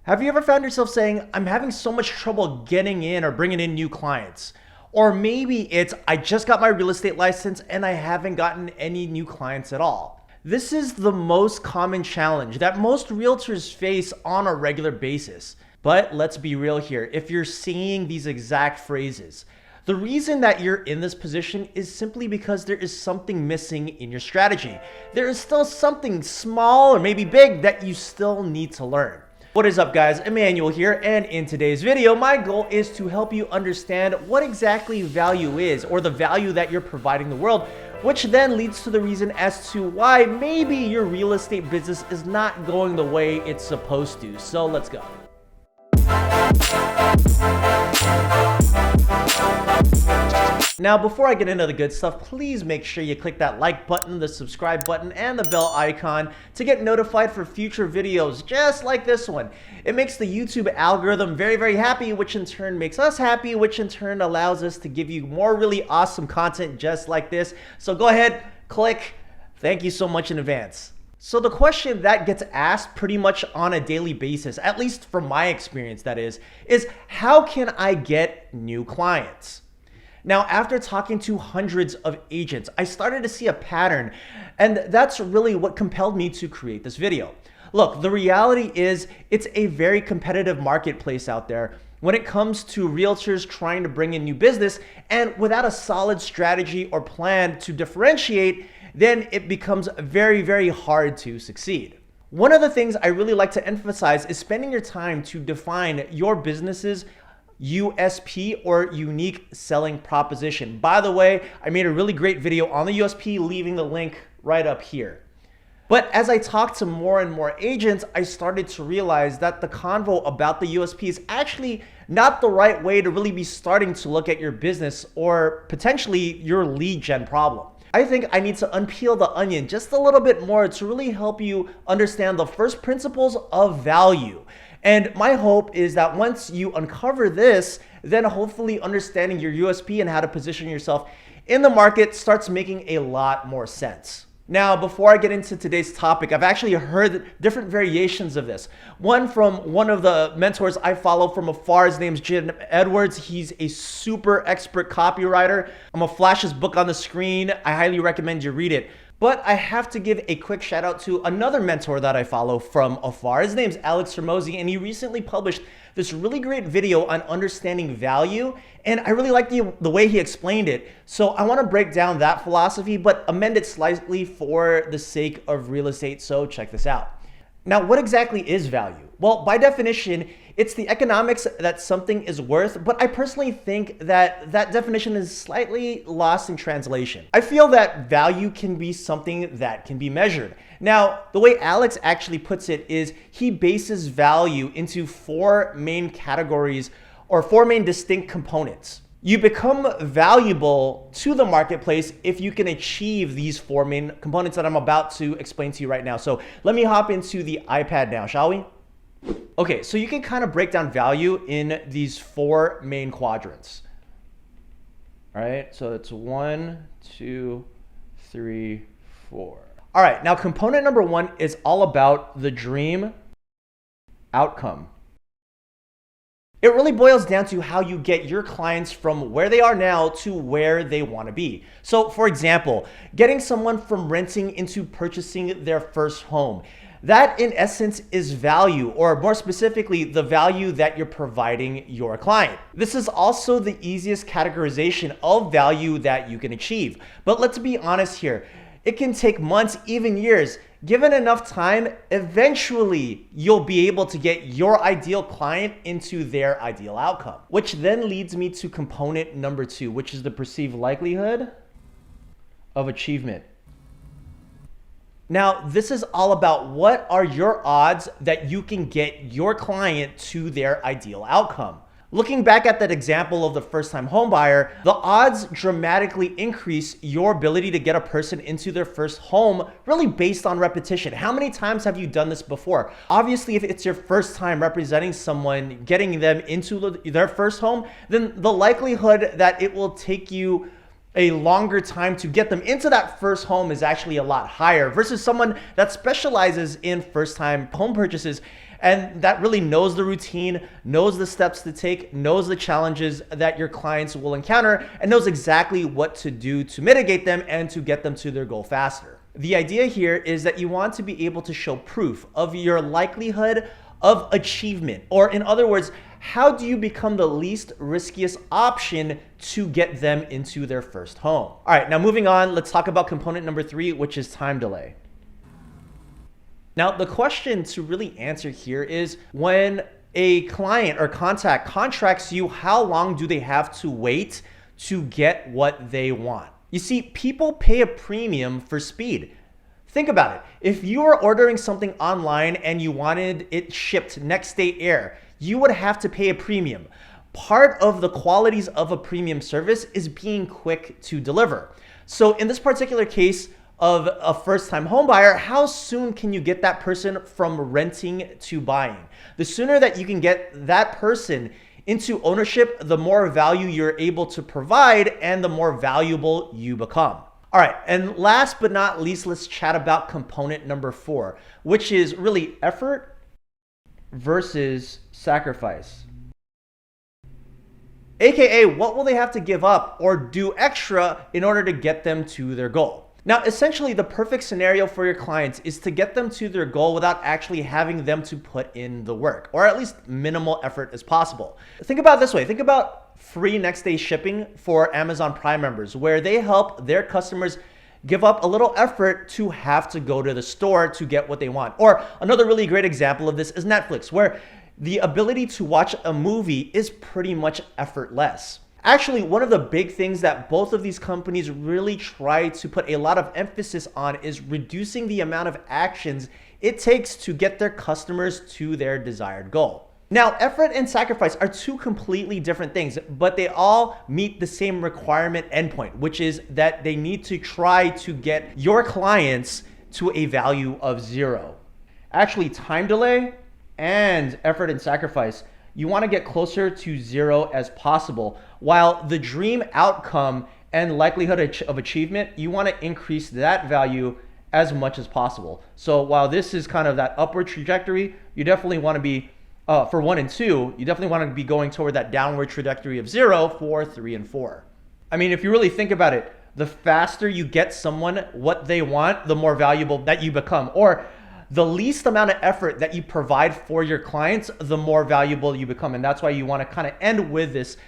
Have you ever found yourself saying, I'm having so much trouble getting in or bringing in new clients? Or maybe it's, I just got my real estate license and I haven't gotten any new clients at all. This is the most common challenge that most realtors face on a regular basis. But let's be real here. If you're seeing these exact phrases, the reason that you're in this position is simply because there is something missing in your strategy. There is still something small or maybe big that you still need to learn. What is up, guys? Emmanuel here, and in today's video, my goal is to help you understand what exactly value is, or the value that you're providing the world, which then leads to the reason as to why maybe your real estate business is not going the way it's supposed to. So let's go. Now, before I get into the good stuff, please make sure you click that like button, the subscribe button, and the bell icon to get notified for future videos just like this one. It makes the YouTube algorithm very, very happy, which in turn makes us happy, which in turn allows us to give you more really awesome content just like this. So go ahead, click. Thank you so much in advance. So the question that gets asked pretty much on a daily basis, at least from my experience that is how can I get new clients? Now, after talking to hundreds of agents, I started to see a pattern, and that's really what compelled me to create this video. Look, the reality is it's a very competitive marketplace out there when it comes to realtors trying to bring in new business, and without a solid strategy or plan to differentiate, then it becomes very, very hard to succeed. One of the things I really like to emphasize is spending your time to define your business's USP, or unique selling proposition. By the way, I made a really great video on the USP, leaving the link right up here. But as I talked to more and more agents, I started to realize that the convo about the USP is actually not the right way to really be starting to look at your business or potentially your lead gen problem. I think I need to unpeel the onion just a little bit more to really help you understand the first principles of value. And my hope is that once you uncover this, then hopefully understanding your USP and how to position yourself in the market starts making a lot more sense. Now, before I get into today's topic, I've actually heard different variations of this. One from one of the mentors I follow from afar, his name's Jim Edwards. He's a super expert copywriter. I'm gonna flash his book on the screen. I highly recommend you read it. But I have to give a quick shout out to another mentor that I follow from afar. His name's Alex Hormozi, and he recently published this really great video on understanding value. And I really like the way he explained it. So I want to break down that philosophy, but amend it slightly for the sake of real estate. So check this out. Now, what exactly is value? Well, by definition, it's the economics that something is worth, but I personally think that that definition is slightly lost in translation. I feel that value can be something that can be measured. Now, the way Alex actually puts it is he bases value into four main categories, or four main distinct components. You become valuable to the marketplace if you can achieve these four main components that I'm about to explain to you right now. So let me hop into the iPad now, shall we? Okay, so you can kind of break down value in these four main quadrants. All right, so it's 1, 2, 3, 4. All right, now component number one is all about the dream outcome. It really boils down to how you get your clients from where they are now to where they want to be. So for example, getting someone from renting into purchasing their first home. That in essence is value, or more specifically, the value that you're providing your client. This is also the easiest categorization of value that you can achieve. But let's be honest here. It can take months, even years. Given enough time, eventually you'll be able to get your ideal client into their ideal outcome. Which then leads me to component number two, which is the perceived likelihood of achievement. Now, this is all about what are your odds that you can get your client to their ideal outcome. Looking back at that example of the first-time home buyer, the odds dramatically increase your ability to get a person into their first home really based on repetition. How many times have you done this before? Obviously, if it's your first time representing someone, getting them into their first home, then the likelihood that it will take you a longer time to get them into that first home is actually a lot higher versus someone that specializes in first-time home purchases. and that really knows the routine, knows the steps to take, knows the challenges that your clients will encounter, and knows exactly what to do to mitigate them and to get them to their goal faster. The idea here is that you want to be able to show proof of your likelihood of achievement, or in other words, how do you become the least riskiest option to get them into their first home? All right, now moving on, let's talk about component number 3, which is time delay. Now, the question to really answer here is when a client or contact contracts you, how long do they have to wait to get what they want? You see, people pay a premium for speed. Think about it. If you are ordering something online and you wanted it shipped next day air, you would have to pay a premium. Part of the qualities of a premium service is being quick to deliver. So in this particular case of a first-time home buyer, how soon can you get that person from renting to buying? The sooner that you can get that person into ownership, the more value you're able to provide and the more valuable you become. All right, and last but not least, let's chat about component number 4, which is really effort versus sacrifice. AKA, what will they have to give up or do extra in order to get them to their goal? Now, essentially, the perfect scenario for your clients is to get them to their goal without actually having them to put in the work, or at least minimal effort as possible. Think about it this way. Think about free next day shipping for Amazon Prime members, where they help their customers give up a little effort to have to go to the store to get what they want. Or another really great example of this is Netflix, where the ability to watch a movie is pretty much effortless. Actually, one of the big things that both of these companies really try to put a lot of emphasis on is reducing the amount of actions it takes to get their customers to their desired goal. Now, effort and sacrifice are two completely different things, but they all meet the same requirement endpoint, which is that they need to try to get your clients to a value of 0. Actually, time delay and effort and sacrifice, you want to get closer to 0 as possible, while the dream outcome and likelihood of achievement, you want to increase that value as much as possible. So while this is kind of that upward trajectory, you definitely want to be for 1 and 2, you definitely want to be going toward that downward trajectory of 0 for 3 and 4. I mean, if you really think about it, the faster you get someone what they want, the more valuable that you become. Or the least amount of effort that you provide for your clients, the more valuable you become. And that's why you want to kind of end with this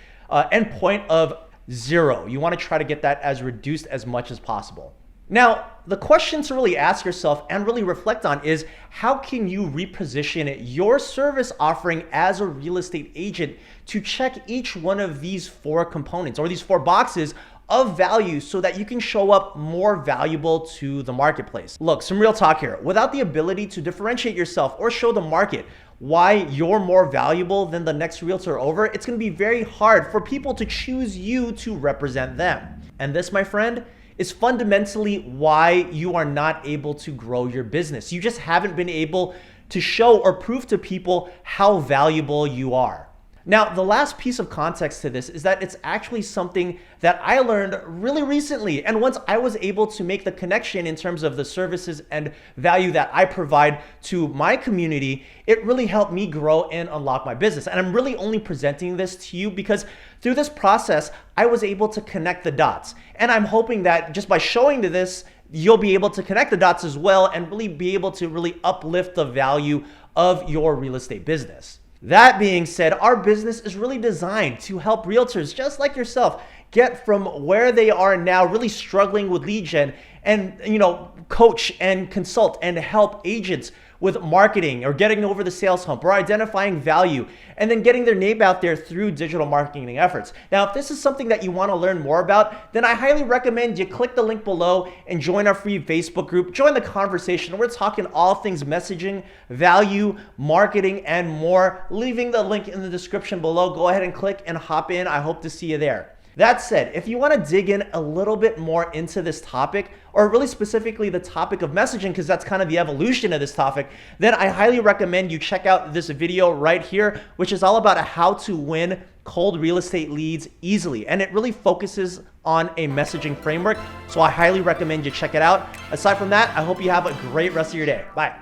end point of 0. You want to try to get that as reduced as much as possible. Now, the question to really ask yourself and really reflect on is, how can you reposition your service offering as a real estate agent to check each one of these 4 components or these 4 boxes of value so that you can show up more valuable to the marketplace? Look, some real talk here. Without the ability to differentiate yourself or show the market why you're more valuable than the next realtor over, it's going to be very hard for people to choose you to represent them. And this, my friend, is fundamentally why you are not able to grow your business. You just haven't been able to show or prove to people how valuable you are. Now, the last piece of context to this is that it's actually something that I learned really recently. And once I was able to make the connection in terms of the services and value that I provide to my community, it really helped me grow and unlock my business. And I'm really only presenting this to you because through this process, I was able to connect the dots. And I'm hoping that just by showing to this, you'll be able to connect the dots as well and really be able to really uplift the value of your real estate business. That being said, our business is really designed to help realtors just like yourself get from where they are now, really struggling with lead gen, and coach and consult and help agents with marketing or getting over the sales hump or identifying value and then getting their name out there through digital marketing efforts. Now, if this is something that you want to learn more about, then I highly recommend you click the link below and join our free Facebook group. Join the conversation. We're talking all things messaging, value, marketing, and more. Leaving the link in the description below. Go ahead and click and hop in. I hope to see you there. That said, if you want to dig in a little bit more into this topic, or really specifically the topic of messaging, because that's kind of the evolution of this topic, then I highly recommend you check out this video right here, which is all about how to win cold real estate leads easily. And it really focuses on a messaging framework. So I highly recommend you check it out. Aside from that, I hope you have a great rest of your day. Bye.